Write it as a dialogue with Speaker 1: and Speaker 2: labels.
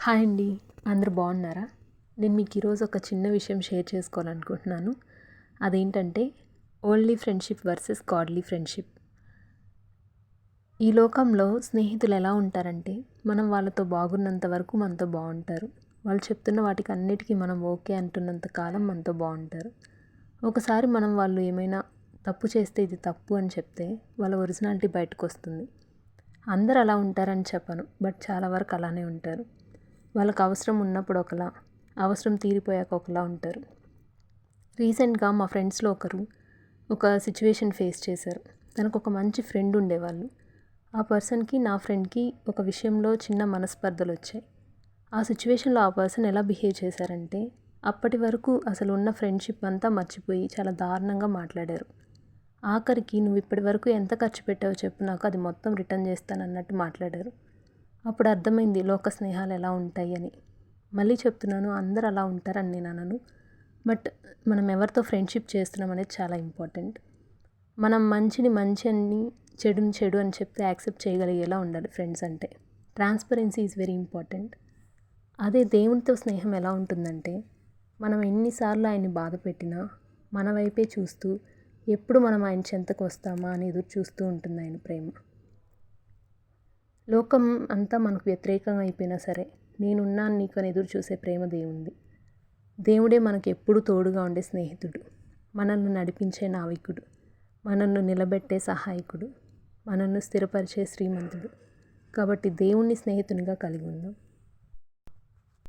Speaker 1: Hi అండి. అందరూ బాగున్నారా? నేను మీకు ఈరోజు ఒక చిన్న విషయం షేర్ చేసుకోవాలనుకుంటున్నాను. అదేంటంటే only friendship versus godly friendship. ఈ లోకంలో స్నేహితులు ఎలా ఉంటారంటే, మనం వాళ్ళతో బాగున్నంత వరకు మనతో బాగుంటారు. వాళ్ళు చెప్తున్న వాటికి అన్నిటికీ మనం ఓకే అంటున్నంత కాలం మనతో బాగుంటారు. ఒకసారి మనం వాళ్ళు ఏమైనా తప్పు చేస్తే ఇది తప్పు అని చెప్తే వాళ్ళ ఒరిజినాలిటీ బయటకు వస్తుంది. అందరు అలా ఉంటారని చెప్పను, బట్ చాలా వరకు అలానే ఉంటారు. వాళ్ళకి అవసరం ఉన్నప్పుడు ఒకలా, అవసరం తీరిపోయాక ఒకలా ఉంటారు. రీసెంట్గా మా ఫ్రెండ్స్లో ఒకరు ఒక సిచ్యువేషన్ ఫేస్ చేశారు. తనకు ఒక మంచి ఫ్రెండ్ ఉండేవాళ్ళు. ఆ పర్సన్కి నా ఫ్రెండ్కి ఒక విషయంలో చిన్న మనస్పర్ధలు వచ్చాయి. ఆ సిచ్యువేషన్లో ఆ పర్సన్ ఎలా బిహేవ్ చేశారంటే, అప్పటి వరకు అసలు ఉన్న ఫ్రెండ్షిప్ అంతా మర్చిపోయి చాలా దారుణంగా మాట్లాడారు. ఆఖరికి నువ్వు ఇప్పటి వరకు ఎంత ఖర్చు పెట్టావో చెప్పు, నాకు అది మొత్తం రిటర్న్ చేస్తానన్నట్టు మాట్లాడారు. అప్పుడు అర్థమైంది లోక స్నేహాలు ఎలా ఉంటాయి అని. మళ్ళీ చెప్తున్నాను, అందరు అలా ఉంటారని నేను అనను. బట్ మనం ఎవరితో ఫ్రెండ్షిప్ చేస్తున్నాం అనేది చాలా ఇంపార్టెంట్. మనం మంచిని మంచి అని, చెడుని చెడు అని చెప్తే యాక్సెప్ట్ చేయగలిగేలా ఉండాలి ఫ్రెండ్స్ అంటే. Transparency is very important. అదే దేవునితో స్నేహం ఎలా ఉంటుందంటే, మనం ఎన్నిసార్లు ఆయన్ని బాధ పెట్టినా మన వైపే చూస్తూ, ఎప్పుడు మనం ఆయన చెంతకు వస్తామా అని ఎదురు చూస్తూ ఉంటుంది ఆయన ప్రేమ. లోకం అంతా మనకు వ్యతిరేకంగా అయిపోయినా సరే, నేనున్నాను నీకు అని ఎదురు చూసే ప్రేమ దేవుంది. దేవుడే మనకు ఎప్పుడు తోడుగా ఉండే స్నేహితుడు, మనల్ని నడిపించే నావికుడు, మనల్ని నిలబెట్టే సహాయకుడు, మనల్ని స్థిరపరిచే శ్రీమంతుడు. కాబట్టి దేవుణ్ణి స్నేహితునిగా కలిగి ఉందాం.